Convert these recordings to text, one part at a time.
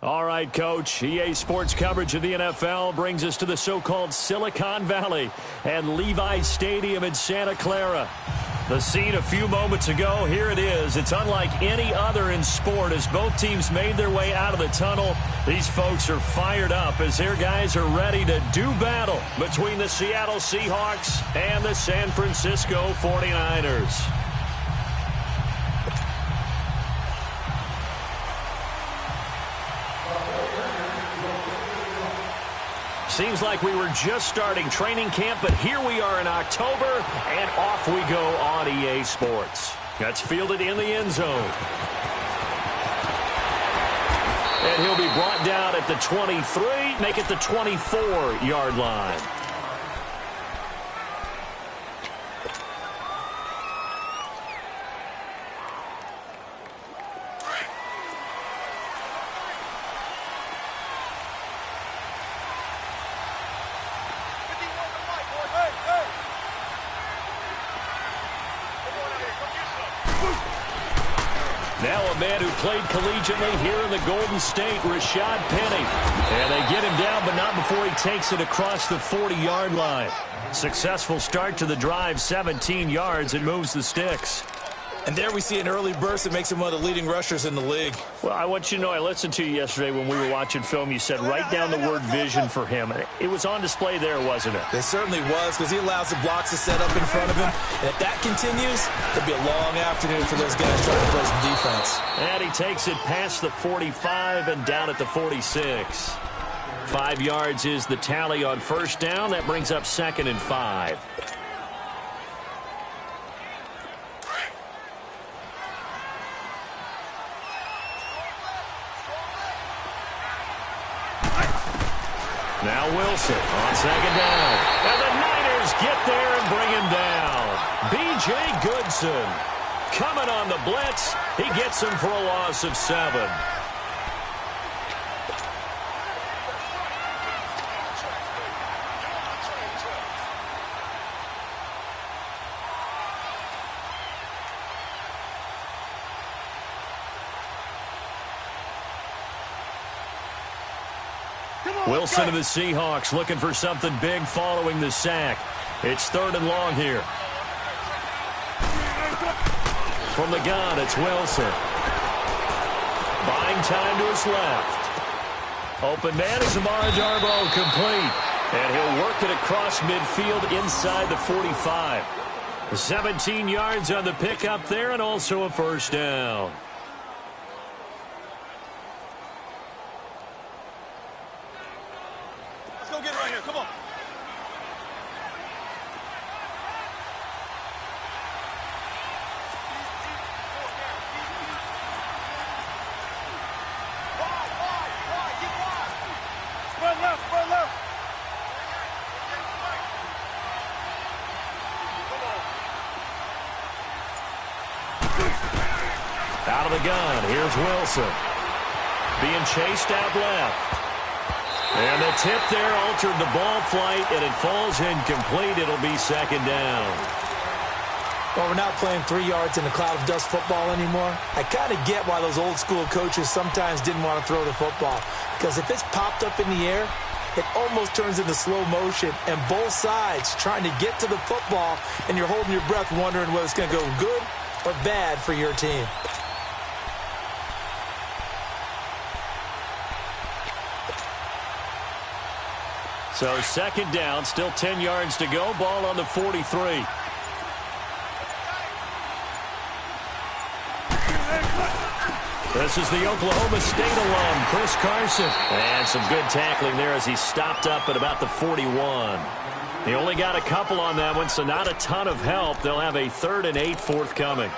All right, Coach. EA Sports coverage of the NFL brings us to the so-called Silicon Valley and Levi's Stadium in Santa Clara. The scene a few moments ago, here it is. It's unlike any other in sport as both teams made their way out of the tunnel. These folks are fired up as their guys are ready to do battle between the Seattle Seahawks and the San Francisco 49ers. Seems like we were just starting training camp, but here we are in October, and off we go on EA Sports. That's fielded in the end zone. And he'll be brought down at the 23, make it the 24-yard line. Now a man who played collegiately here in the Golden State, Rashad Penny. And they get him down, but not before he takes it across the 40-yard line. Successful start to the drive, 17 yards, and moves the sticks. And there we see an early burst that makes him one of the leading rushers in the league. Well, I want you to know, I listened to you yesterday when we were watching film. You said write down the word vision for him. It was on display there, wasn't it? It certainly was, because he allows the blocks to set up in front of him. And if that continues, it'll be a long afternoon for those guys trying to play some defense. And he takes it past the 45 and down at the 46. 5 yards is the tally on first down. That brings up 2nd and 5. Now Wilson on 2nd down. And the Niners get there and bring him down. B.J. Goodson coming on the blitz. He gets him for a loss of 7. Wilson of the Seahawks looking for something big following the sack. It's 3rd and long here. From the gun, it's Wilson. Buying time to his left. Open man is Amara Darboh, complete. And he'll work it across midfield inside the 45. 17 yards on the pickup there and also a first down. Out of the gun, here's Wilson. Being chased out left. And the tip there altered the ball flight, and it falls incomplete. It'll be 2nd down. Well, we're not playing 3 yards in a cloud of dust football anymore. I kind of get why those old school coaches sometimes didn't want to throw the football. Because if it's popped up in the air, it almost turns into slow motion, and both sides trying to get to the football, and you're holding your breath wondering whether it's going to go good or bad for your team. So 2nd down, still 10 yards to go. Ball on the 43. This is the Oklahoma State alum, Chris Carson. And some good tackling there as he stopped up at about the 41. He only got a couple on that one, so not a ton of help. They'll have a 3rd and 8 forthcoming.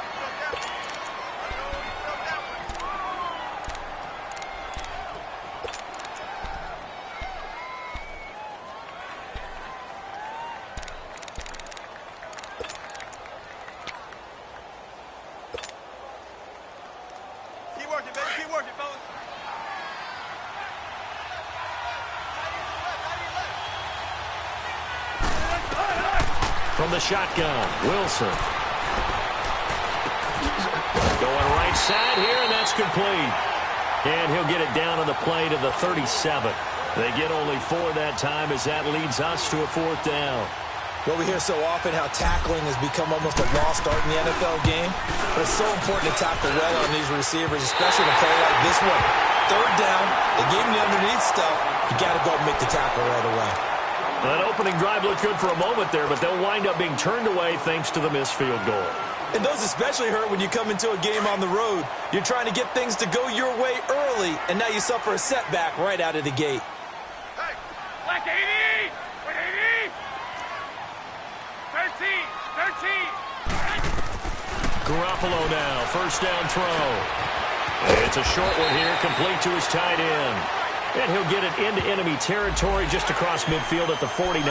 From the shotgun, Wilson. Going right side here, and that's complete. And he'll get it down on the play to the 37. They get only 4 that time as that leads us to a 4th down. Well, we hear so often how tackling has become almost a lost art in the NFL game. But it's so important to tackle well on these receivers, especially in a play like this one. 3rd down, they gave him the underneath stuff. You got to go and make the tackle right away. That opening drive looked good for a moment there, but they'll wind up being turned away thanks to the missed field goal. And those especially hurt when you come into a game on the road. You're trying to get things to go your way early, and now you suffer a setback right out of the gate. Hey, black 80! 80! 13! Garoppolo now, 1st down throw. It's a short one here, complete to his tight end. And he'll get it into enemy territory just across midfield at the 49.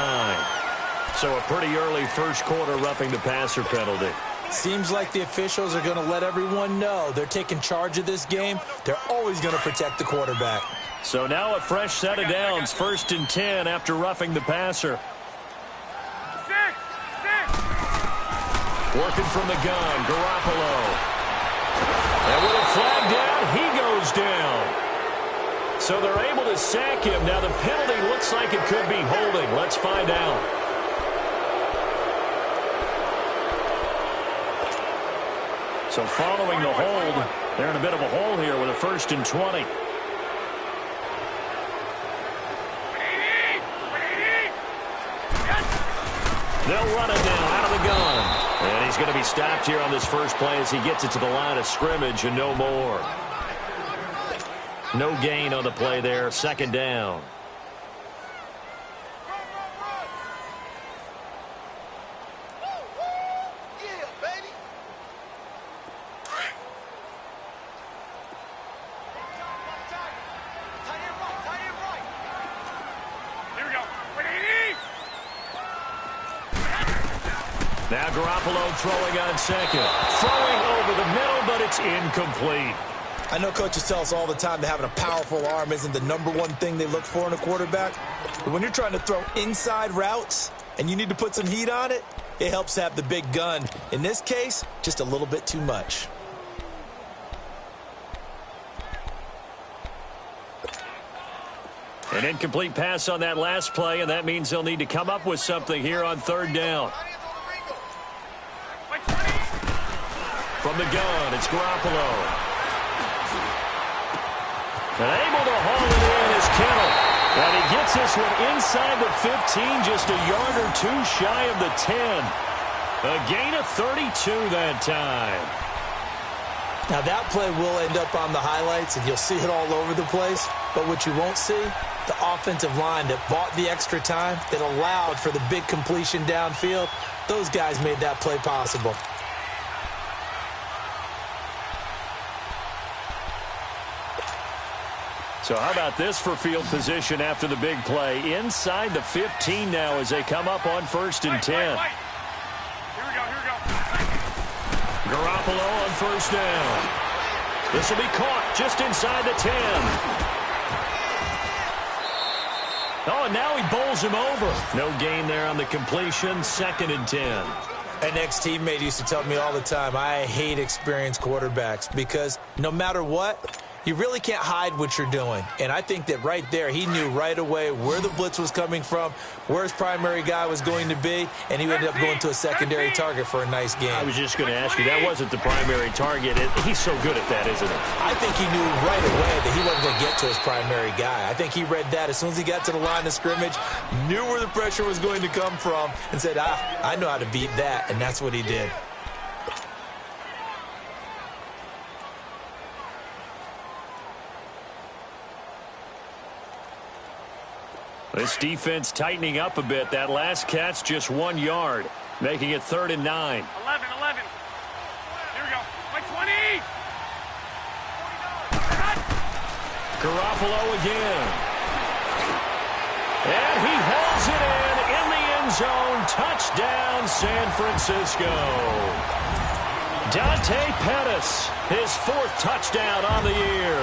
So a pretty early first quarter roughing the passer penalty. Seems like the officials are going to let everyone know they're taking charge of this game. They're always going to protect the quarterback. So now a fresh set of downs, 1st and 10 after roughing the passer. 6! Working from the gun, Garoppolo. And with a flag down, he goes down. So they're able to sack him. Now the penalty looks like it could be holding. Let's find out. So following the hold, they're in a bit of a hole here with a 1st and 20. They'll run it now out of the gun. And he's going to be stopped here on this first play as he gets it to the line of scrimmage and no more. No gain on the play there. 2nd down. Now Garoppolo throwing on 2nd. Throwing over the middle, but it's incomplete. I know coaches tell us all the time that having a powerful arm isn't the #1 thing they look for in a quarterback. But when you're trying to throw inside routes and you need to put some heat on it, it helps to have the big gun. In this case, just a little bit too much. An incomplete pass on that last play, and that means they'll need to come up with something here on 3rd down. From the gun, it's Garoppolo. And able to haul it in is Kittle. And he gets this one inside the 15, just a yard or 2 shy of the 10. A gain of 32 that time. Now that play will end up on the highlights, and you'll see it all over the place. But what you won't see, the offensive line that bought the extra time, that allowed for the big completion downfield, those guys made that play possible. So how about this for field position after the big play? Inside the 15 now as they come up on 1st and 10. Here we go. Garoppolo on 1st down. This will be caught just inside the 10. Oh, and now he bowls him over. No gain there on the completion. 2nd and 10. An ex-teammate used to tell me all the time, I hate experienced quarterbacks because no matter what, you really can't hide what you're doing. And I think that right there, he knew right away where the blitz was coming from, where his primary guy was going to be, and he ended up going to a secondary target for a nice game. I was just going to ask you, that wasn't the primary target. He's so good at that, isn't he? I think he knew right away that he wasn't going to get to his primary guy. I think he read that as soon as he got to the line of scrimmage, knew where the pressure was going to come from, and said, I know how to beat that, and that's what he did. This defense tightening up a bit. That last catch just 1 yard, making it 3rd and 9. 11. Here we go. Like 20. Garoppolo again. And he hauls it in the end zone. Touchdown, San Francisco. Dante Pettis, his 4th touchdown on the year.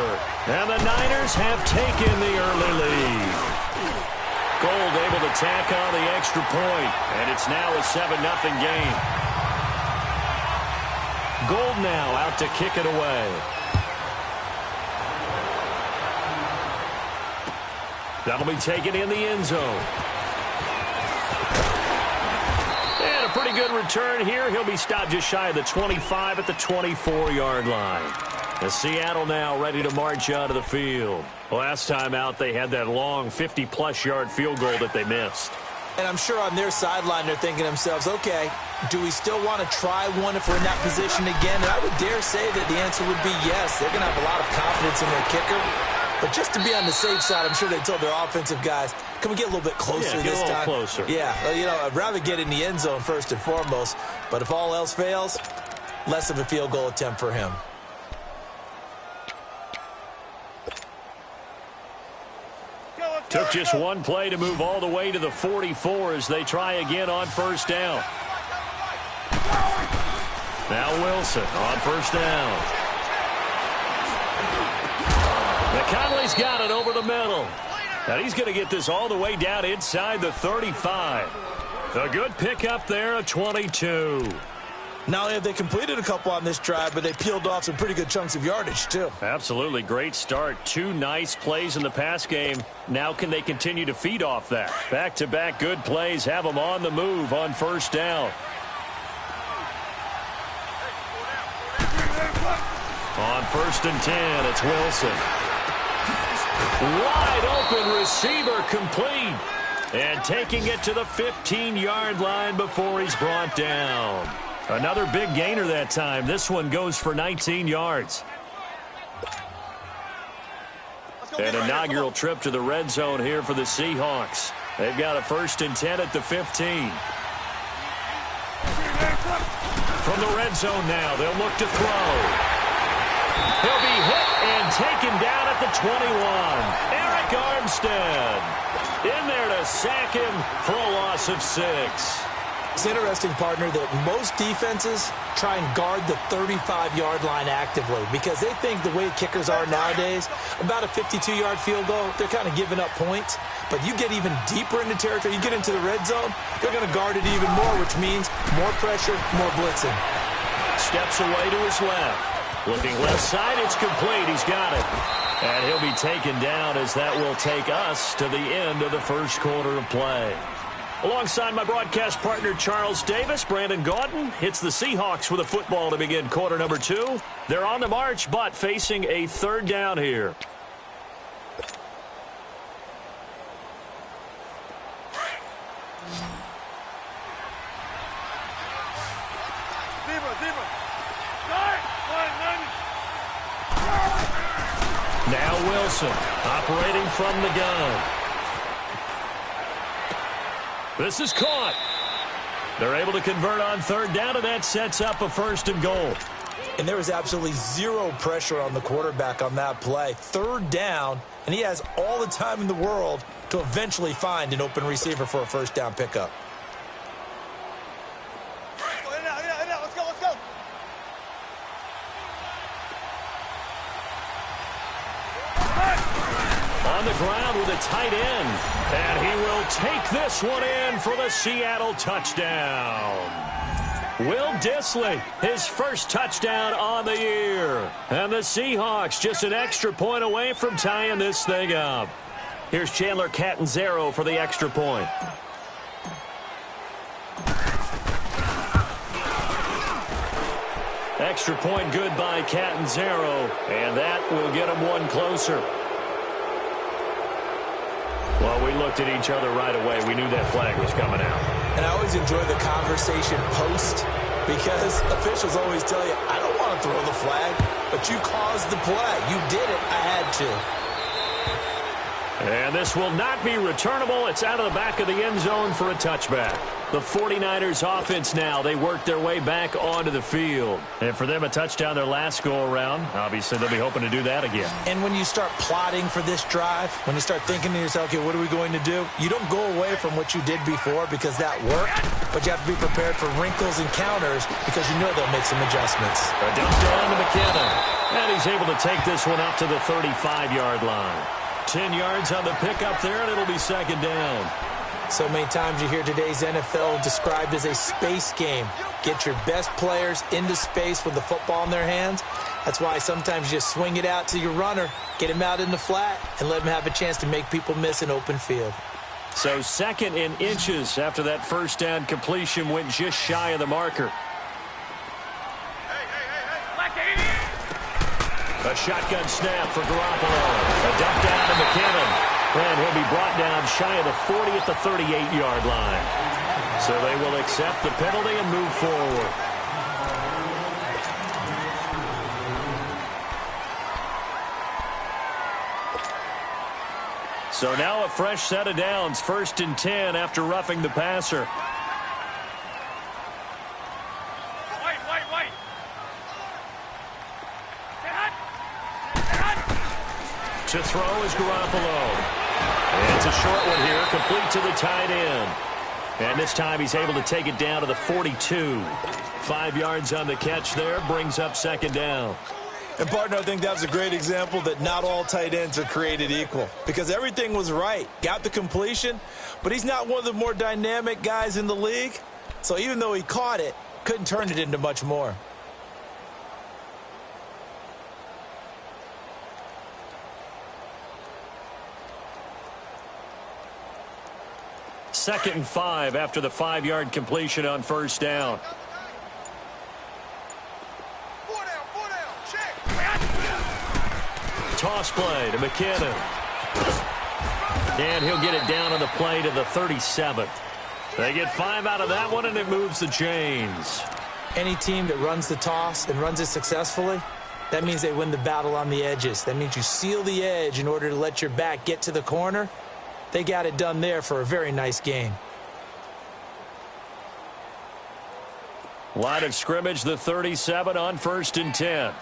And the Niners have taken the early lead. Gold able to tack on the extra point, and it's now a 7-0 game. Gold now out to kick it away. That'll be taken in the end zone. And a pretty good return here. He'll be stopped just shy of the 25 at the 24-yard line. The Seattle now ready to march out of the field. Last time out, they had that long 50-plus yard field goal that they missed. And I'm sure on their sideline they're thinking to themselves, okay, do we still want to try one if we're in that position again? And I would dare say that the answer would be yes. They're going to have a lot of confidence in their kicker. But just to be on the safe side, I'm sure they told their offensive guys, can we get a little bit closer this time? Closer. Yeah, I'd rather get in the end zone first and foremost. But if all else fails, less of a field goal attempt for him. Took just one play to move all the way to the 44 as they try again on first down. Now Wilson on first down. McConley's got it over the middle. And he's going to get this all the way down inside the 35. A good pickup there, a 22. Not only have they completed a couple on this drive, but they peeled off some pretty good chunks of yardage, too. Absolutely. Great start. 2 nice plays in the pass game. Now can they continue to feed off that? Back-to-back good plays have them on the move on first down. On first and 10, it's Wilson. Wide open receiver complete. And taking it to the 15-yard line before he's brought down. Another big gainer that time. This one goes for 19 yards. An inaugural trip to the red zone here for the Seahawks. They've got a first and 10 at the 15. From the red zone now, they'll look to throw. He'll be hit and taken down at the 21. Eric Armstead in there to sack him for a loss of 6. It's interesting, partner, that most defenses try and guard the 35-yard line actively because they think the way kickers are nowadays, about a 52-yard field goal, they're kind of giving up points. But you get even deeper into territory, you get into the red zone, they're going to guard it even more, which means more pressure, more blitzing. Steps away to his left. Looking left side, it's complete. He's got it. And he'll be taken down as that will take us to the end of the first quarter of play. Alongside my broadcast partner, Charles Davis, Brandon Gaudin hits the Seahawks with a football to begin quarter number 2. They're on the march, but facing a third down here. Now Wilson operating from the gun. This is caught. They're able to convert on third down, and that sets up a first and goal. And there was absolutely zero pressure on the quarterback on that play. Third down, and he has all the time in the world to eventually find an open receiver for a first down pickup. Let's go. On the ground with a tight end. And he will take this one in for the Seattle touchdown. Will Dissly, his first touchdown on the year. And the Seahawks just an extra point away from tying this thing up. Here's Chandler Catanzaro for the extra point. Extra point good by Catanzaro. And that will get him one closer. Well, we looked at each other right away. We knew that flag was coming out. And I always enjoy the conversation post because officials always tell you, I don't want to throw the flag, but you caused the play. You did it. I had to. And this will not be returnable. It's out of the back of the end zone for a touchback. The 49ers offense now, they work their way back onto the field. And for them, a touchdown their last go-around. Obviously, they'll be hoping to do that again. And when you start plotting for this drive, when you start thinking to yourself, okay, what are we going to do? You don't go away from what you did before because that worked, but you have to be prepared for wrinkles and counters because you know they'll make some adjustments. A dump down to McKenna. And he's able to take this one up to the 35-yard line. 10 yards on the pickup there, and it'll be second down. So many times you hear today's NFL described as a space game. Get your best players into space with the football in their hands. That's why sometimes you just swing it out to your runner, get him out in the flat, and let him have a chance to make people miss an open field. So 2nd in inches after that first down completion went just shy of the marker. A shotgun snap for Garoppolo. A dump down to McKinnon. And he'll be brought down shy of the 40 at the 38-yard line. So they will accept the penalty and move forward. So now a fresh set of downs. 1st and 10 after roughing the passer. To throw is Garoppolo. And it's a short one here, complete to the tight end. And this time he's able to take it down to the 42. 5 yards on the catch there, brings up 2nd down. And, partner, I think that was a great example that not all tight ends are created equal. Because everything was right. Got the completion, but he's not one of the more dynamic guys in the league. So even though he caught it, couldn't turn it into much more. Second and 5 after the 5-yard completion on 1st down. Toss play to McKinnon. And he'll get it down on the play to the 37th. They get 5 out of that one, and it moves the chains. Any team that runs the toss and runs it successfully, that means they win the battle on the edges. That means you seal the edge in order to let your back get to the corner. They got it done there for a very nice game. Line of scrimmage, the 37 on 1st and 10.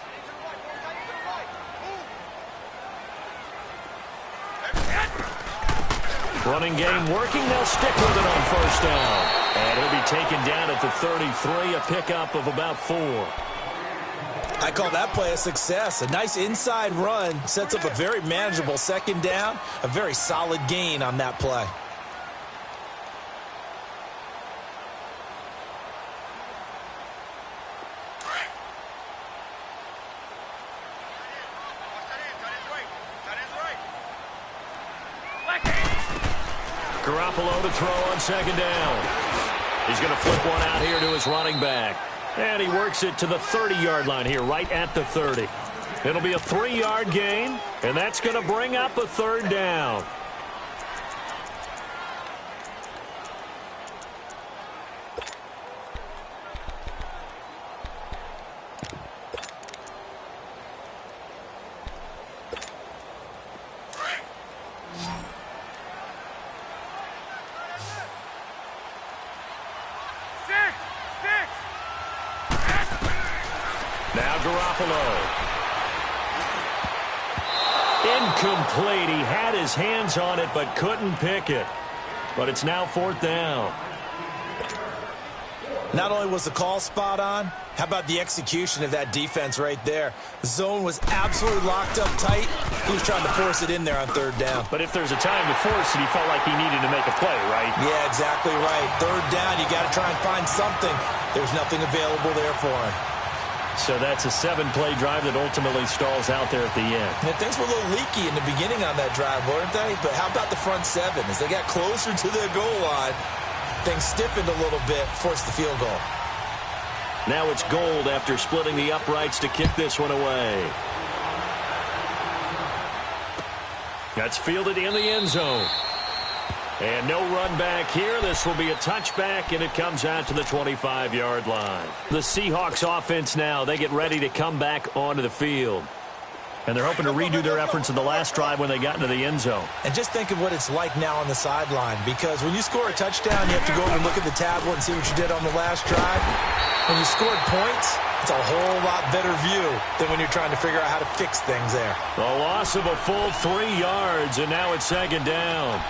Running game working. They'll stick with it on 1st down. And he'll be taken down at the 33, a pickup of about 4. I call that play a success. A nice inside run sets up a very manageable 2nd down. A very solid gain on that play. Garoppolo to throw on 2nd down. He's going to flip one out here to his running back. And he works it to the 30-yard line here, right at the 30. It'll be a 3-yard gain, and that's going to bring up a 3rd down. Now Garoppolo. Incomplete. He had his hands on it but couldn't pick it. But it's now 4th down. Not only was the call spot on, how about the execution of that defense right there? The zone was absolutely locked up tight. He was trying to force it in there on 3rd down. But if there's a time to force it, he felt like he needed to make a play, right? Yeah, exactly right. 3rd down, you got to try and find something. There's nothing available there for him. So that's a 7-play drive that ultimately stalls out there at the end. And things were a little leaky in the beginning on that drive, weren't they? But how about the front 7? As they got closer to their goal line, things stiffened a little bit, forced the field goal. Now it's Gold after splitting the uprights to kick this one away. That's fielded in the end zone. And no run back here. This will be a touchback, and it comes out to the 25-yard line. The Seahawks offense now, they get ready to come back onto the field. And they're hoping to redo their efforts in the last drive when they got into the end zone. And just think of what it's like now on the sideline, because when you score a touchdown, you have to go over and look at the tablet and see what you did on the last drive. When you scored points, it's a whole lot better view than when you're trying to figure out how to fix things there. A loss of a full 3 yards, and now it's 2nd down.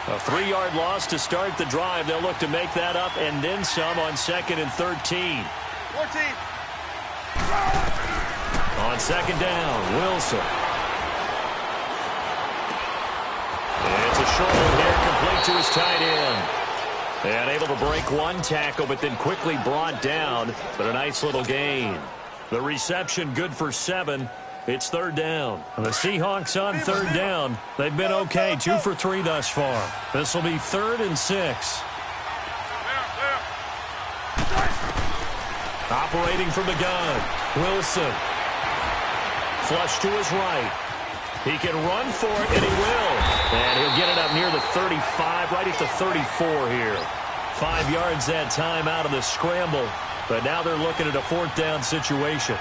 A 3-yard loss to start the drive. They'll look to make that up and then some on 2nd and 13. 14. On 2nd down, Wilson. It's a short one here, complete to his tight end. And able to break one tackle, but then quickly brought down. But a nice little gain. The reception good for 7. It's third down. The Seahawks on third down. They've been okay, 2 for 3 thus far. This will be 3rd and 6. Operating from the gun, Wilson. Flush to his right. He can run for it, and he will. And he'll get it up near the 35, right at the 34 here. 5 yards that time out of the scramble. But now they're looking at a 4th down situation.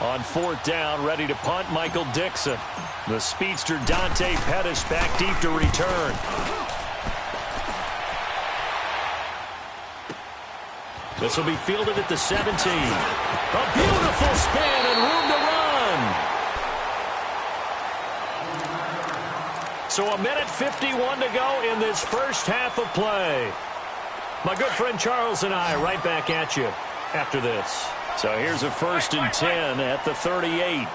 On 4th down, ready to punt, Michael Dixon. The speedster Dante Pettis back deep to return. This will be fielded at the 17. A beautiful spin and room to run. So a minute 51 to go in this first half of play. My good friend Charles and I right back at you after this. So here's a 1st and 10 at the 38.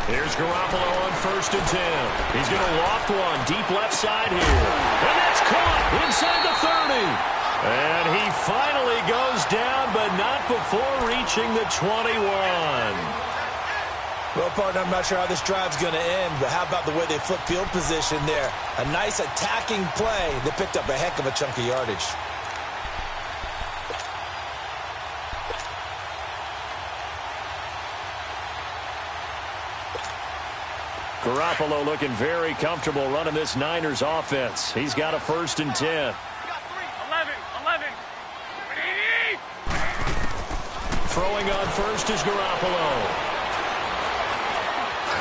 Here's Garoppolo on 1st and 10. He's going to loft one deep left side here. And that's caught inside the 30. And he finally goes down, but not before reaching the 21. Well, partner, I'm not sure how this drive's going to end, but how about the way they flip field position there? A nice attacking play that picked up a heck of a chunk of yardage. Garoppolo looking very comfortable running this Niners offense. He's got a 1st and 10. 11. Throwing on 1st is Garoppolo.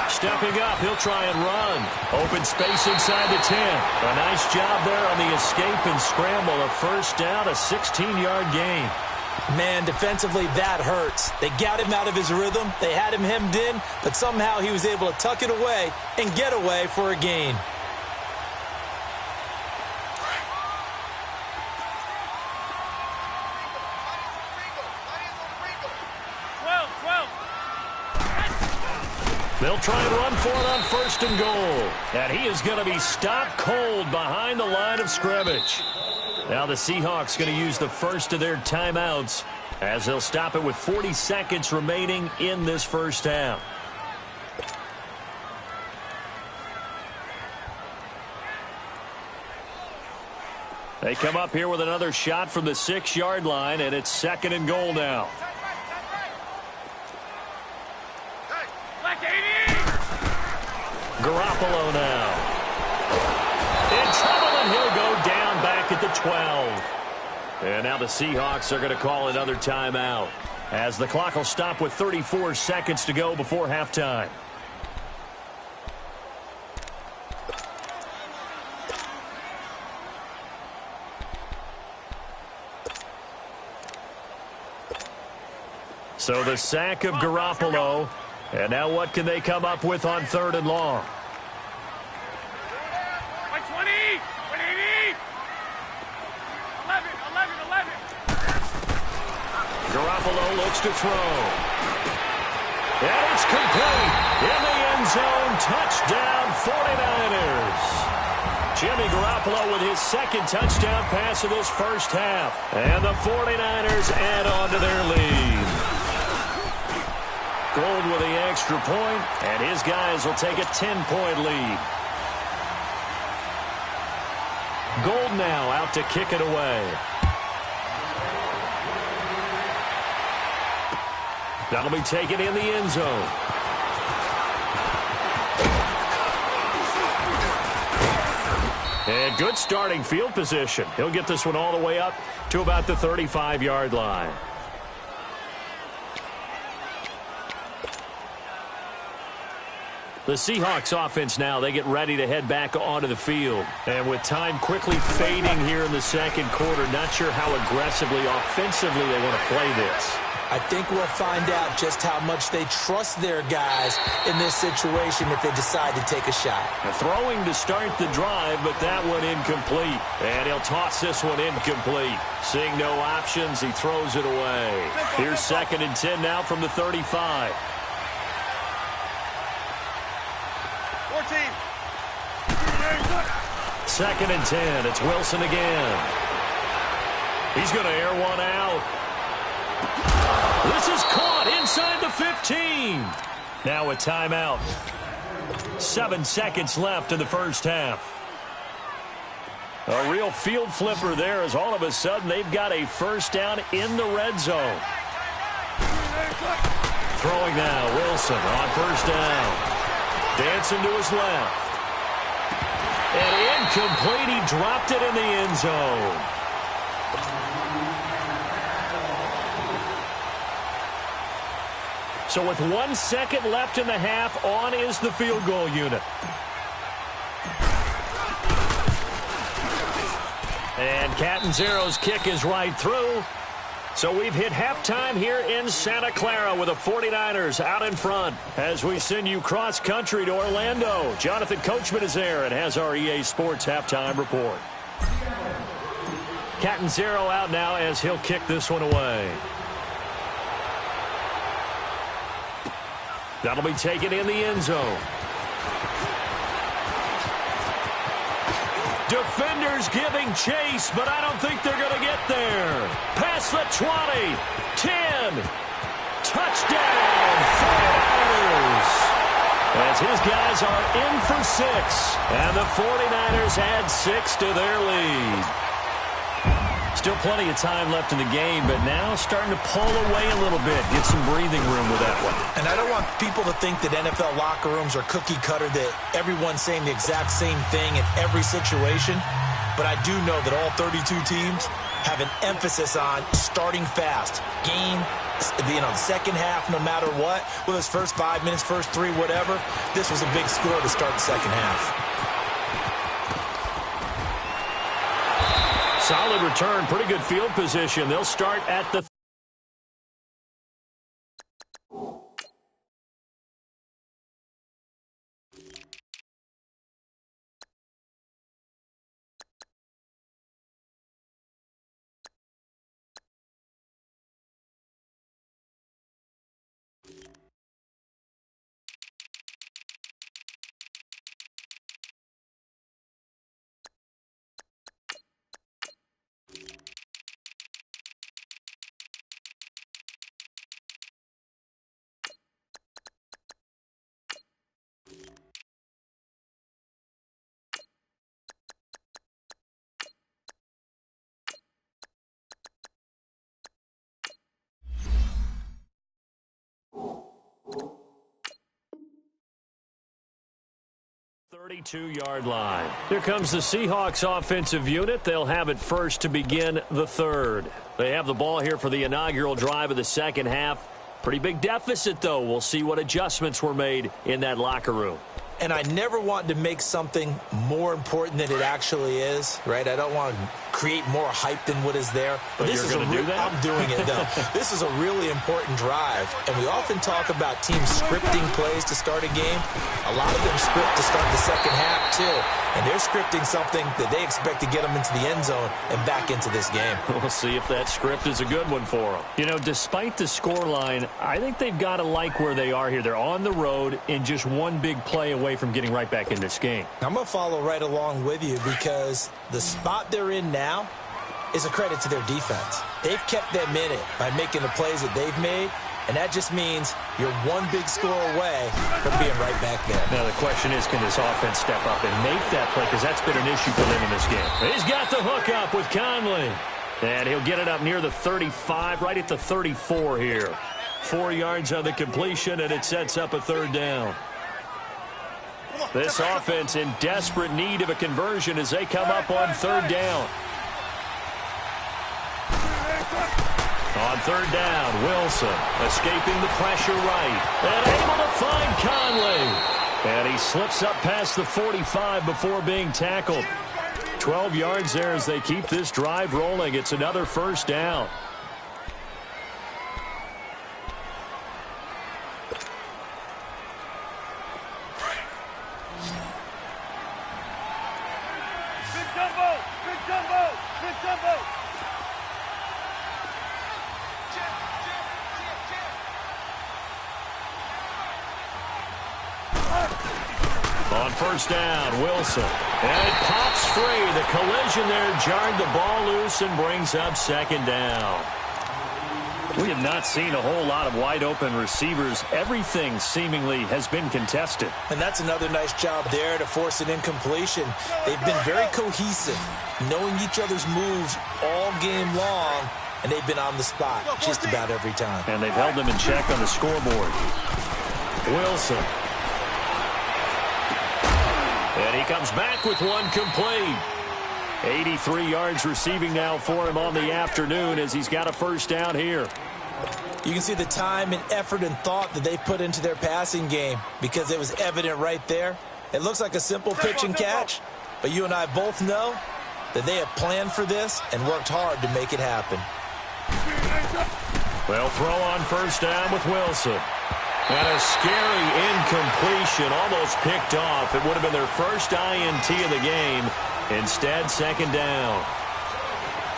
Stepping up, he'll try and run. Open space inside the 10. A nice job there on the escape and scramble. A 1st down, a 16-yard gain. Man, defensively, that hurts. They got him out of his rhythm. They had him hemmed in, but somehow he was able to tuck it away and get away for a gain. They'll try and run for it on 1st and goal. And he is going to be stopped cold behind the line of scrimmage. Now the Seahawks going to use the first of their timeouts as they'll stop it with 40 seconds remaining in this first half. They come up here with another shot from the 6-yard line, and it's 2nd and goal now. Garoppolo now. In trouble, and he'll go down back at the 12. And now the Seahawks are going to call another timeout as the clock will stop with 34 seconds to go before halftime. So the sack of Garoppolo. And now what can they come up with on 3rd and long? 120, 180, 11. Garoppolo looks to throw. And it's complete. In the end zone, touchdown 49ers. Jimmy Garoppolo with his 2nd touchdown pass of this first half. And the 49ers add on to their lead. Gold with the extra point, and his guys will take a 10-point lead. Gold now out to kick it away. That'll be taken in the end zone. And good starting field position. He'll get this one all the way up to about the 35-yard line. The Seahawks offense now, they get ready to head back onto the field. And with time quickly fading here in the second quarter, not sure how aggressively, offensively they want to play this. I think we'll find out just how much they trust their guys in this situation if they decide to take a shot. Throwing to start the drive, but that one incomplete. And he'll toss this one incomplete. Seeing no options, he throws it away. Here's 2nd and 10 now from the 35. 14. 2nd and 10. It's Wilson again. He's going to air one out. This is caught inside the 15. Now a timeout. 7 seconds left in the first half. A real field flipper there as all of a sudden they've got a first down in the red zone. Throwing now, Wilson on first down. Dancing to his left. And incomplete. He dropped it in the end zone. So with 1 second left in the half, on is the field goal unit. And Catanzaro's kick is right through. So we've hit halftime here in Santa Clara with the 49ers out in front. As we send you cross-country to Orlando, Jonathan Coachman is there and has our EA Sports halftime report. Catanzaro out now as he'll kick this one away. That'll be taken in the end zone. Defenders giving chase, but I don't think they're going to get there. Past the 20, 10, touchdown, 49ers. As his guys are in for 6, and the 49ers add 6 to their lead. Still plenty of time left in the game, but now starting to pull away a little bit. Get some breathing room with that one. And I don't want people to think that NFL locker rooms are cookie cutter, that everyone's saying the exact same thing in every situation. But I do know that all 32 teams have an emphasis on starting fast. Game, the second half, no matter what. Whether it's first 5 minutes, first 3, whatever. This was a big score to start the second half. Solid return, pretty good field position. They'll start at the .32-yard line. Here comes the Seahawks offensive unit. They'll have it first to begin the third. They have the ball here for the inaugural drive of the second half. Pretty big deficit, though. We'll see what adjustments were made in that locker room. And I never want to make something more important than it actually is, right? I don't want to create more hype than what is there. But this is going to do that? I'm doing it, though. This is a really important drive. And we often talk about teams scripting plays to start a game. A lot of them script to start the second half, too. And they're scripting something that they expect to get them into the end zone and back into this game. We'll see if that script is a good one for them. You know, despite the scoreline, I think they've got to like where they are here. They're on the road and just one big play away from getting right back in this game. I'm going to follow right along with you because the spot they're in now is a credit to their defense. They've kept them in it by making the plays that they've made, and that just means you're one big score away from being right back there. Now the question is, can this offense step up and make that play? Because that's been an issue for them in this game. He's got the hook up with Conley. And he'll get it up near the 35, right at the 34 here. 4 yards on the completion, and it sets up a third down. This offense in desperate need of a conversion as they come up on third down. On third down, Wilson escaping the pressure right and able to find Conley. And he slips up past the 45 before being tackled. 12 yards there as they keep this drive rolling. It's another first down. On first down, Wilson. And it pops free. The collision there jarred the ball loose and brings up second down. We have not seen a whole lot of wide-open receivers. Everything seemingly has been contested. And that's another nice job there to force an incompletion. They've been very cohesive, knowing each other's moves all game long, and they've been on the spot just about every time. And they've held them in check on the scoreboard. Wilson. And he comes back with one complete. 83 yards receiving now for him on the afternoon as he's got a first down here. You can see the time and effort and thought that they put into their passing game because it was evident right there. It looks like a simple pitch and catch, but you and I both know that they have planned for this and worked hard to make it happen. Well, throw on first down with Wilson. And a scary incompletion, almost picked off. It would have been their first INT of the game. Instead, second down.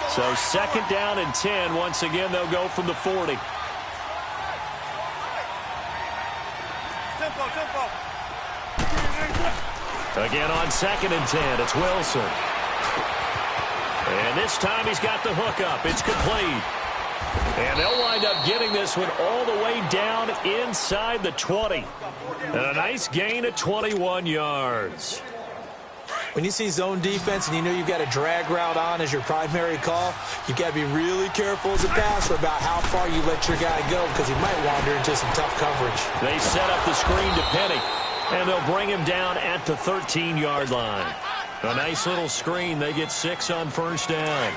So second down and 10. Once again, they'll go from the 40. Again on second and 10, it's Wilson. And this time he's got the hook up. It's complete. And they'll wind up getting this one all the way down inside the 20. And a nice gain of 21 yards. When you see zone defense and you know you've got a drag route on as your primary call, you've got to be really careful as a passer about how far you let your guy go because he might wander into some tough coverage. They set up the screen to Penny, and they'll bring him down at the 13-yard line. A nice little screen. They get 6 on first down.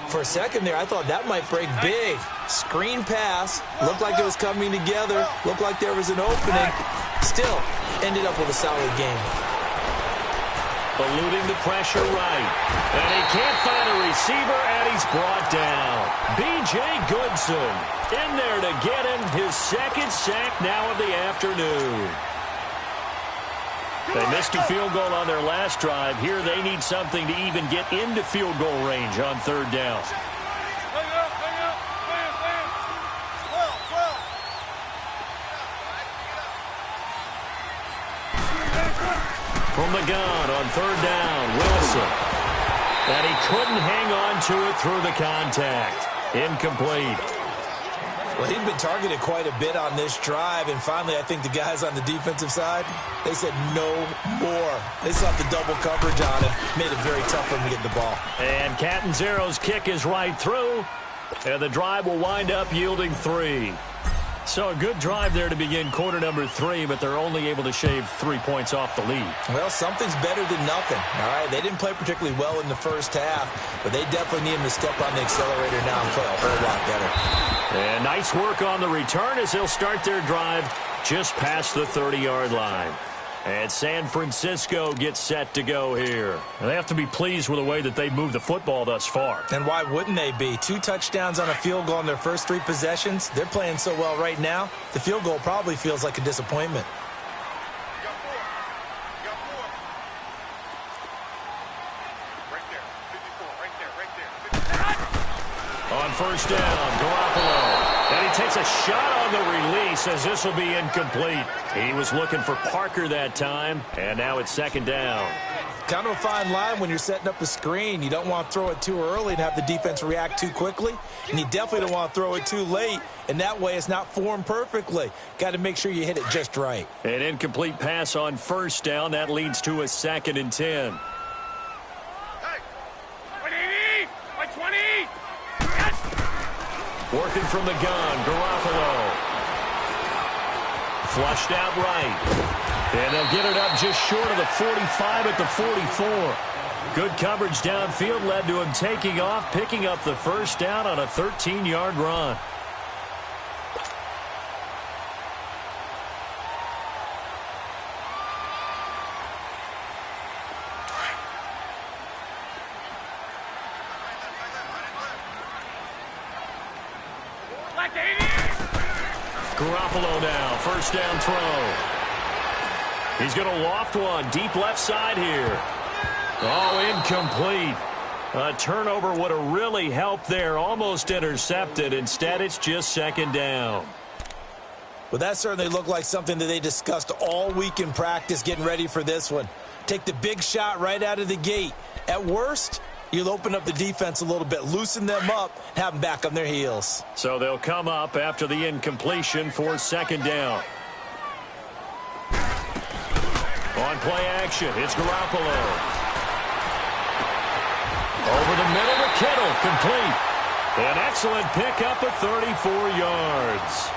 For a second there, I thought that might break big. Screen pass. Looked like it was coming together. Looked like there was an opening. Still, ended up with a solid game. Eluding the pressure right. And he can't find a receiver, and he's brought down. B.J. Goodson in there to get him his second sack now of the afternoon. They missed a field goal on their last drive. Here they need something to even get into field goal range on third down. From the gun on third down, Wilson. And he couldn't hang on to it through the contact. Incomplete. Well, he'd been targeted quite a bit on this drive, and finally I think the guys on the defensive side, they said no more. They slapped the double coverage on him, made it very tough for him to get the ball. And Catanzaro's kick is right through, and the drive will wind up yielding 3. So a good drive there to begin quarter number 3, but they're only able to shave 3 points off the lead. Well, something's better than nothing, all right? They didn't play particularly well in the first half, but they definitely need him to step on the accelerator now and play a whole lot better. And nice work on the return as they'll start their drive just past the 30-yard line. And San Francisco gets set to go here. And they have to be pleased with the way that they've moved the football thus far. And why wouldn't they be? 2 touchdowns on a field goal in their first 3 possessions. They're playing so well right now, the field goal probably feels like a disappointment. On first down, Garoppolo. And he takes a shot on the release as this will be incomplete. He was looking for Parker that time, and now it's second down. Kind of a fine line when you're setting up a screen. You don't want to throw it too early and have the defense react too quickly, and you definitely don't want to throw it too late, and that way it's not formed perfectly. Got to make sure you hit it just right. An incomplete pass on first down. That leads to a second and 10. Working from the gun, Garoppolo. Flushed out right. And they'll get it up just short of the 45 at the 44. Good coverage downfield led to him taking off, picking up the first down on a 13-yard run. Garoppolo now, first down throw. He's going to loft one, deep left side here. Oh, incomplete. A turnover would have really helped there, almost intercepted. Instead, it's just second down. Well, that certainly looked like something that they discussed all week in practice getting ready for this one. Take the big shot right out of the gate. At worst, you'll open up the defense a little bit, loosen them up, and have them back on their heels. So they'll come up after the incompletion for second down. On play action, it's Garoppolo. Over the middle to Kittle, complete. An excellent pickup of 34 yards.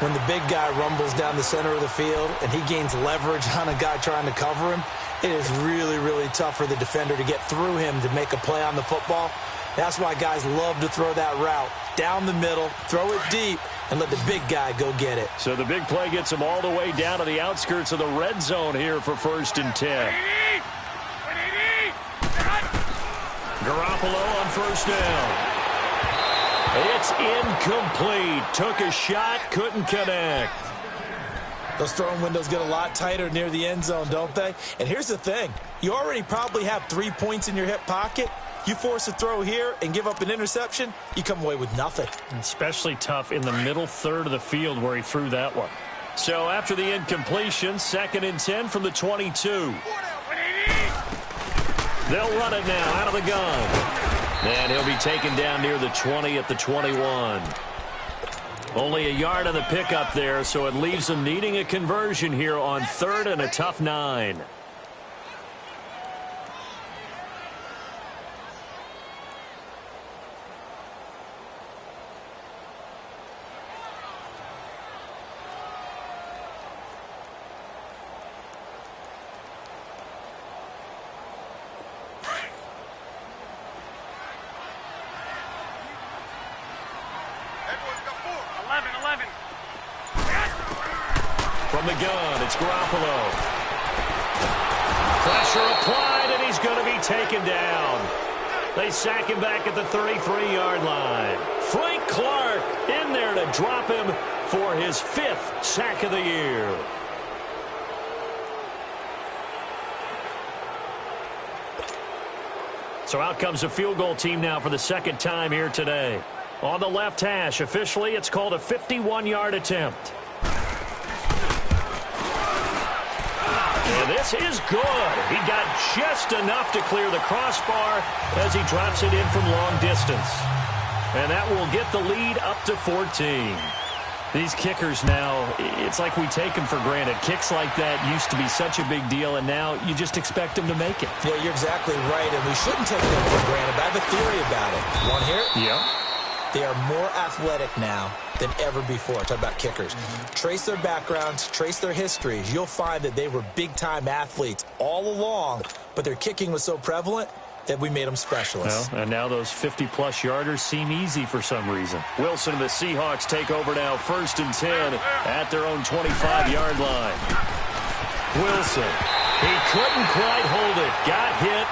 When the big guy rumbles down the center of the field and he gains leverage on a guy trying to cover him, it is really, really tough for the defender to get through him to make a play on the football. That's why guys love to throw that route down the middle, throw it deep, and let the big guy go get it. So the big play gets him all the way down to the outskirts of the red zone here for 1st and 10. Garoppolo on first down. It's incomplete. Took a shot, couldn't connect. Those throwing windows get a lot tighter near the end zone, don't they? And here's the thing. You already probably have 3 points in your hip pocket. You force a throw here and give up an interception, you come away with nothing. Especially tough in the middle third of the field where he threw that one. So after the incompletion, 2nd and 10 from the 22. They'll run it now out of the gun. And he'll be taken down near the 20 at the 21. Only a yard on the pickup there, so it leaves them needing a conversion here on 3rd and a tough 9. From the gun, it's Garoppolo. Pressure applied, and he's going to be taken down. They sack him back at the 33-yard line. Frank Clark in there to drop him for his 5th sack of the year. So out comes a field goal team now for the 2nd time here today. On the left hash, officially, it's called a 51-yard attempt. And this is good. He got just enough to clear the crossbar as he drops it in from long distance. And that will get the lead up to 14. These kickers now, it's like we take them for granted. Kicks like that used to be such a big deal, and now you just expect them to make it. Yeah, you're exactly right, and we shouldn't take them for granted. But I have a theory about it. Want to hear it? Yeah. They are more athletic now than ever before. Talk about kickers. Trace their backgrounds, trace their histories. You'll find that they were big-time athletes all along, but their kicking was so prevalent that we made them specialists. Well, and now those 50-plus yarders seem easy for some reason. Wilson and the Seahawks take over now, 1st and 10 at their own 25-yard line. Wilson, he couldn't quite hold it. Got hit.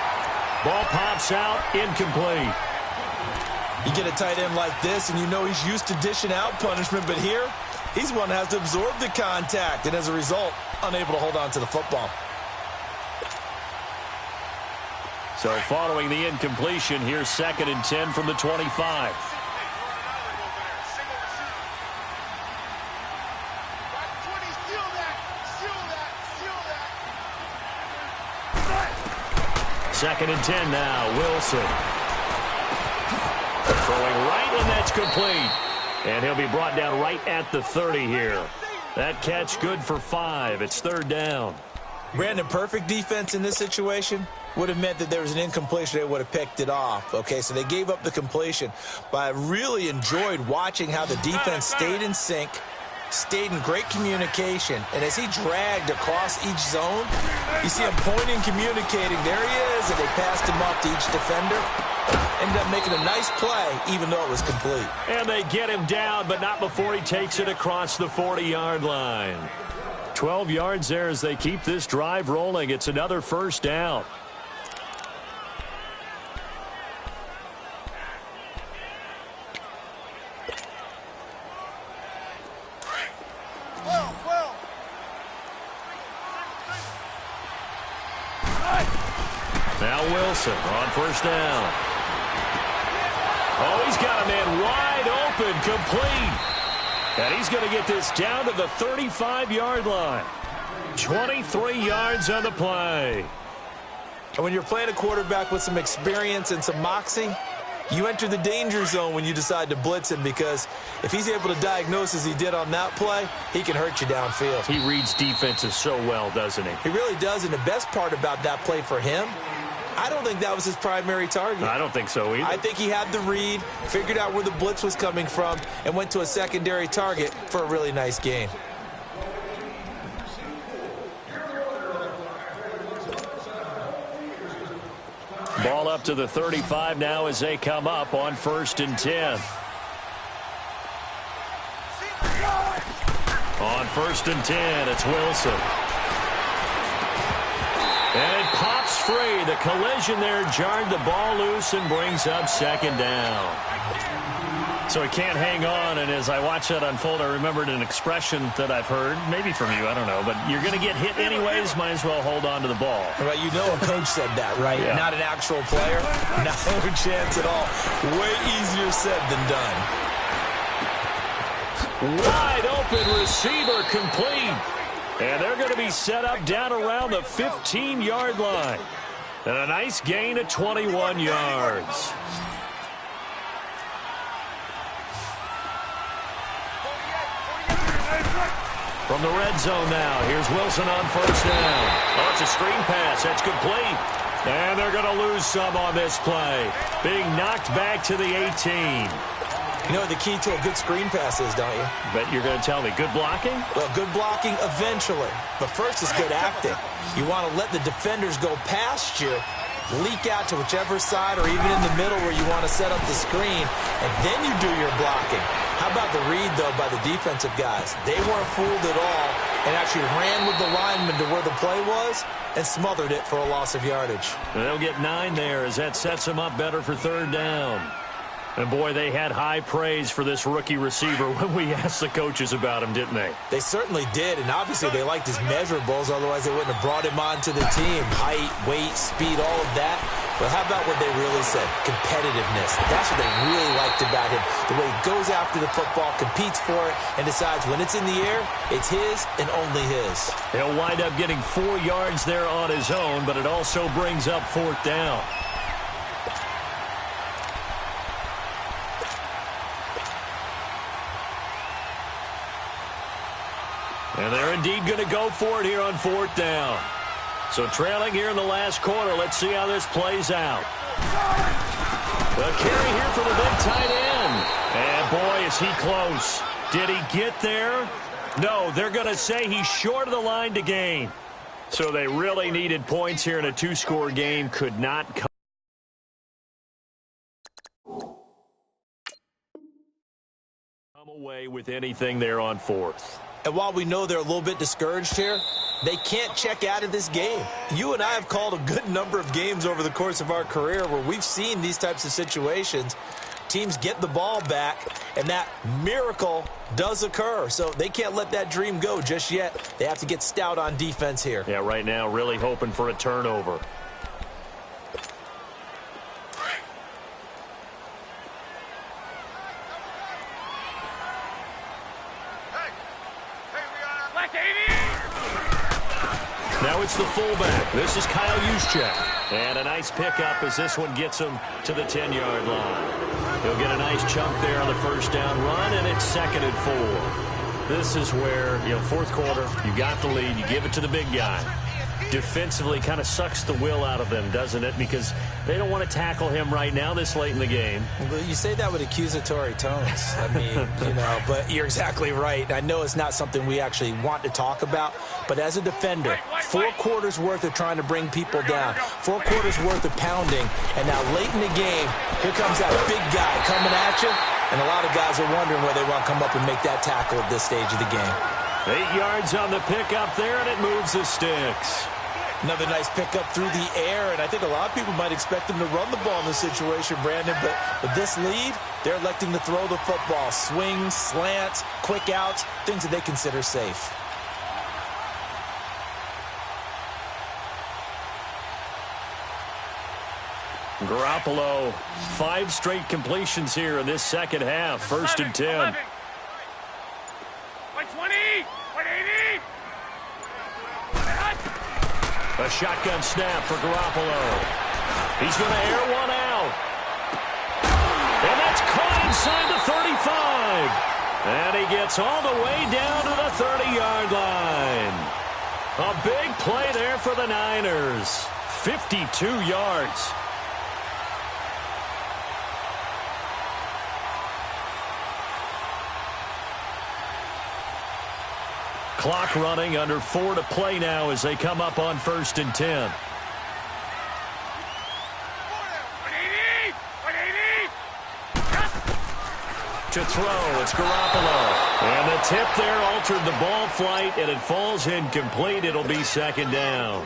Ball pops out, incomplete. You get a tight end like this, and you know he's used to dishing out punishment, but here, he's one that has to absorb the contact, and as a result, unable to hold on to the football. So following the incompletion, here's 2nd and 10 from the 25. Second and 10 now, Wilson. Throwing right, and that's complete. And he'll be brought down right at the 30 here. That catch good for 5. It's 3rd down. Brandon, perfect defense in this situation would have meant that there was an incompletion. They would have picked it off. Okay, so they gave up the completion. But I really enjoyed watching how the defense stayed in sync, stayed in great communication. And as he dragged across each zone, you see him pointing, communicating. There he is, and they passed him off to each defender. Ended up making a nice play, even though it was complete. And they get him down, but not before he takes it across the 40-yard line. 12 yards there as they keep this drive rolling. It's another 1st down. Now Wilson on first down. Oh, he's got a man wide open, complete. And he's going to get this down to the 35-yard line. 23 yards on the play. And when you're playing a quarterback with some experience and some moxie, you enter the danger zone when you decide to blitz him, because if he's able to diagnose as he did on that play, he can hurt you downfield. He reads defenses so well, doesn't he? He really does, and the best part about that play for him, I don't think that was his primary target. I don't think so either. I think he had the read, figured out where the blitz was coming from, and went to a secondary target for a really nice gain. Ball up to the 35 now as they come up on 1st and 10. On 1st and 10, it's Wilson. And it pops free. The collision there jarred the ball loose and brings up 2nd down. So he can't hang on, and as I watch that unfold, I remembered an expression that I've heard, maybe from you, I don't know, but you're going to get hit anyways, might as well hold on to the ball. Right, you know a coach said that, right? Yeah. Not an actual player. No chance at all. Way easier said than done. Wide open receiver, complete. And they're going to be set up down around the 15-yard line. And a nice gain of 21 yards. From the red zone now, here's Wilson on first down. Oh, it's a screen pass. That's complete. And they're going to lose some on this play. Being knocked back to the 18. You know what the key to a good screen pass is, don't you? Bet you're going to tell me. Good blocking? Well, good blocking eventually. But first is good acting. You want to let the defenders go past you, leak out to whichever side or even in the middle where you want to set up the screen, and then you do your blocking. How about the read, though, by the defensive guys? They weren't fooled at all and actually ran with the lineman to where the play was and smothered it for a loss of yardage. They'll get 9 there as that sets them up better for 3rd down. And, boy, they had high praise for this rookie receiver when we asked the coaches about him, didn't they? They certainly did, and obviously they liked his measurables, otherwise they wouldn't have brought him onto the team. Height, weight, speed, all of that. But how about what they really said? Competitiveness. That's what they really liked about him. The way he goes after the football, competes for it, and decides when it's in the air, it's his and only his. He'll wind up getting 4 yards there on his own, but it also brings up 4th down. And they're indeed going to go for it here on 4th down. So trailing here in the last quarter. Let's see how this plays out. The carry here for the big tight end. And, boy, is he close. Did he get there? No, they're going to say he's short of the line to gain. So they really needed points here in a 2-score game. Could not come away with anything there on 4th. And while we know they're a little bit discouraged here, they can't check out of this game. You and I have called a good number of games over the course of our career where we've seen these types of situations. Teams get the ball back, and that miracle does occur. So they can't let that dream go just yet. They have to get stout on defense here. Yeah, right now really hoping for a turnover. Now it's the fullback. This is Kyle Juszczyk. And a nice pickup as this one gets him to the 10-yard line. He'll get a nice chunk there on the first down run, and it's 2nd and 4. This is where, 4th quarter, you got the lead, you give it to the big guy. Defensively kind of sucks the will out of them, doesn't it? Because they don't want to tackle him right now this late in the game. Well, you say that with accusatory tones. I mean, but you're exactly right. I know it's not something we actually want to talk about, but as a defender, 4 quarters worth of trying to bring people down, 4 quarters worth of pounding, and now late in the game, here comes that big guy coming at you, and a lot of guys are wondering where they want to come up and make that tackle at this stage of the game. 8 yards on the pickup there, and it moves the sticks. Another nice pickup through the air, and I think a lot of people might expect them to run the ball in this situation, Brandon, but with this lead, they're electing to throw the football. Swings, slants, quick outs, things that they consider safe. Garoppolo, 5 straight completions here in this second half. First and 10. 11. White 20. White 80. A shotgun snap for Garoppolo. He's going to air one out. And that's caught inside the 35. And he gets all the way down to the 30-yard line. A big play there for the Niners. 52 yards. Clock running, under 4 to play now as they come up on first and 10. 180. 180. To throw, it's Garoppolo. And the tip there altered the ball flight, and it falls incomplete. It'll be second down.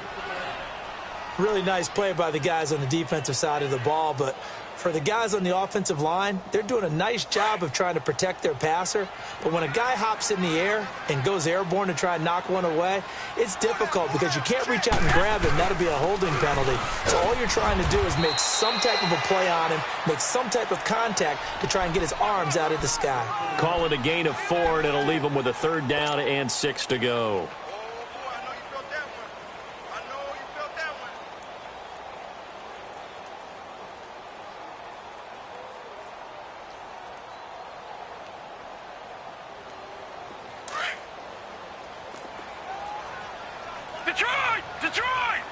Really nice play by the guys on the defensive side of the ball, but for the guys on the offensive line, they're doing a nice job of trying to protect their passer. But when a guy hops in the air and goes airborne to try and knock one away, it's difficult because you can't reach out and grab him. That'll be a holding penalty. So all you're trying to do is make some type of a play on him, make some type of contact to try and get his arms out of the sky. Call it a gain of 4, and it'll leave him with a 3rd down and 6 to go. Detroit! Detroit!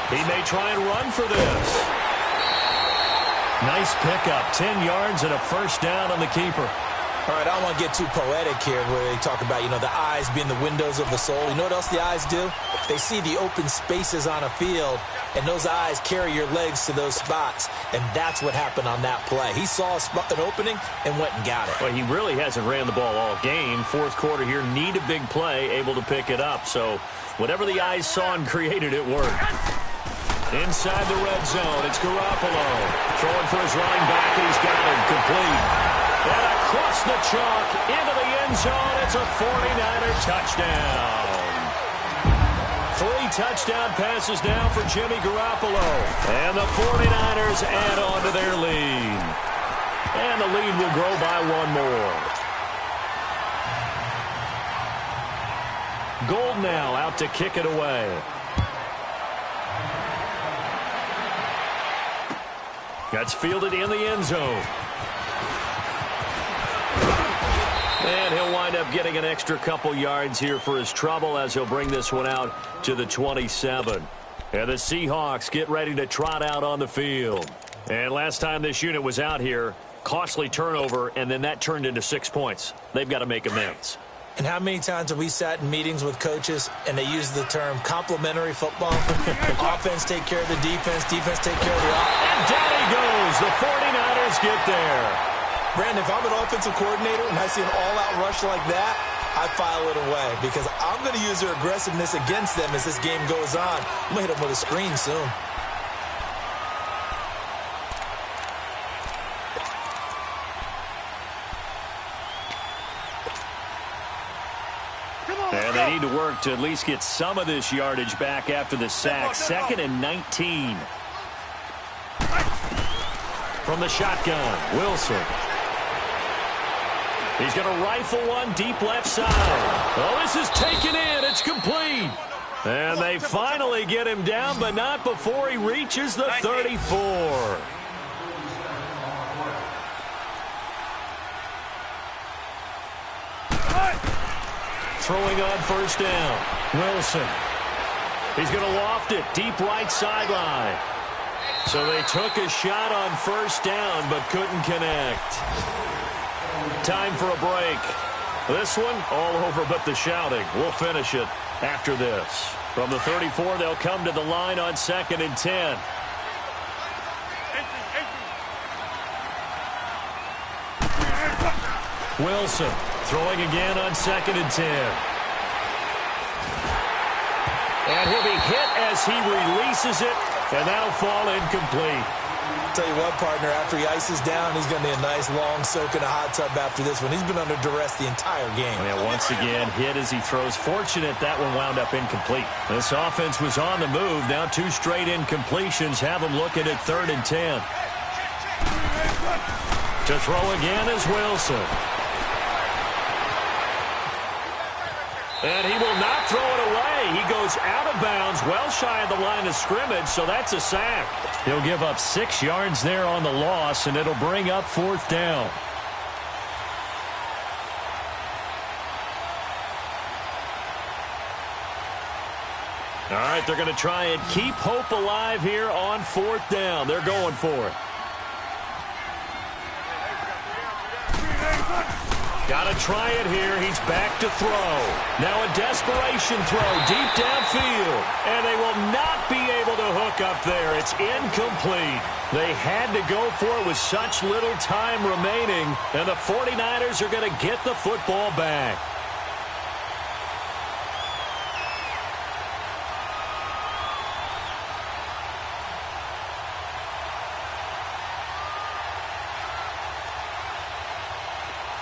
He may try and run for this. Nice pickup, 10 yards and a first down on the keeper. All right, I don't want to get too poetic here where they talk about, the eyes being the windows of the soul. You know what else the eyes do? They see the open spaces on a field, and those eyes carry your legs to those spots, and that's what happened on that play. He saw an opening and went and got it. Well, he really hasn't ran the ball all game. Fourth quarter here, need a big play, able to pick it up. So whatever the eyes saw and created, it worked. Inside the red zone, it's Garoppolo. Throwing for his running back, and he's got him complete. And across the chalk, into the end zone, it's a 49er touchdown. 3 touchdown passes now for Jimmy Garoppolo. And the 49ers add on to their lead. And the lead will grow by 1 more. Gold now out to kick it away. That's fielded in the end zone. And he'll wind up getting an extra couple yards here for his trouble as he'll bring this one out to the 27. And the Seahawks get ready to trot out on the field. And last time this unit was out here, costly turnover, and then that turned into 6 points. They've got to make amends. And how many times have we sat in meetings with coaches and they use the term complementary football? Offense take care of the defense, defense take care of the offense. And down he goes. The 49ers get there. Brandon, if I'm an offensive coordinator and I see an all-out rush like that, I file it away because I'm going to use their aggressiveness against them as this game goes on. I'm going to hit them with a screen soon. And they need to work to at least get some of this yardage back after the sack. 2nd and 19. From the shotgun, Wilson. He's going to rifle one deep left side. Oh, this is taken in. It's complete. And they finally get him down, but not before he reaches the 34. Throwing on first down. Wilson. He's going to loft it deep right sideline. So they took a shot on first down but couldn't connect. Time for a break. This one all over but the shouting. We'll finish it after this. From the 34, they'll come to the line on 2nd and 10. Wilson throwing again on 2nd and 10. And he'll be hit as he releases it, and that'll fall incomplete. Tell you what, partner, after he ices down, he's going to need a nice long soak in a hot tub after this one. He's been under duress the entire game. Yeah, once again, hit as he throws. Fortunate that one wound up incomplete. This offense was on the move. Now 2 straight incompletions have them looking at 3rd and 10. To throw again is Wilson. And he will not throw it away. He goes out of bounds, well shy of the line of scrimmage, so that's a sack. He'll give up 6 yards there on the loss, and it'll bring up 4th down. All right, they're going to try and keep hope alive here on 4th down. They're going for it. Got to try it here. He's back to throw. Now a desperation throw deep downfield. And they will not be able to hook up there. It's incomplete. They had to go for it with such little time remaining. And the 49ers are going to get the football back.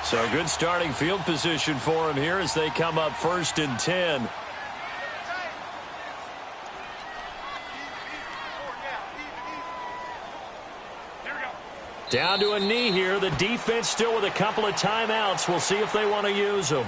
So good starting field position for him here as they come up 1st and 10. Down to a knee here. The defense still with a couple of timeouts. We'll see if they want to use them.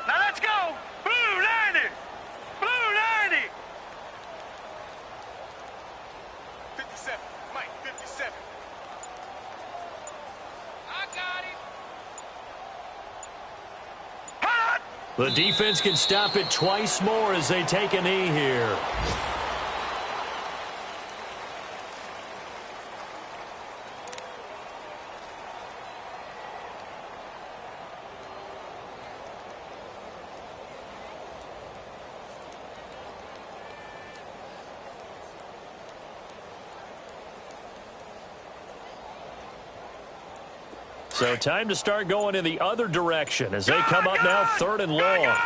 Now let's go! Blue 90! Blue 90! 57. Mike, 57. I got it! Hot! The defense can stop it twice more as they take a knee here. So time to start going in the other direction as they come up now 3rd and long.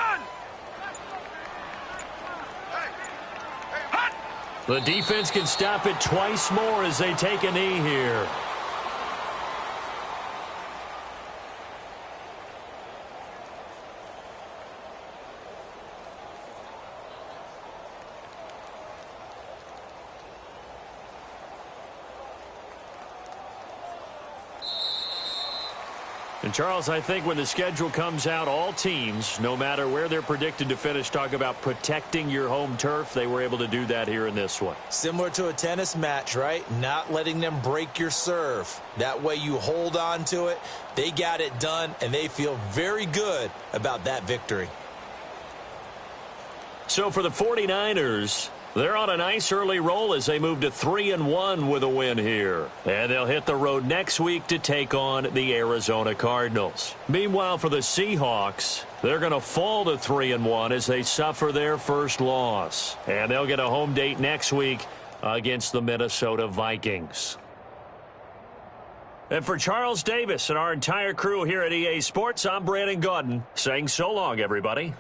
The defense can stop it twice more as they take a knee here. And, Charles, I think when the schedule comes out, all teams, no matter where they're predicted to finish, talk about protecting your home turf. They were able to do that here in this one. Similar to a tennis match, right? Not letting them break your serve. That way you hold on to it. They got it done, and they feel very good about that victory. So for the 49ers, they're on a nice early roll as they move to 3-1 with a win here. And they'll hit the road next week to take on the Arizona Cardinals. Meanwhile, for the Seahawks, they're going to fall to 3-1 as they suffer their first loss. And they'll get a home date next week against the Minnesota Vikings. And for Charles Davis and our entire crew here at EA Sports, I'm Brandon Gaudin saying so long, everybody.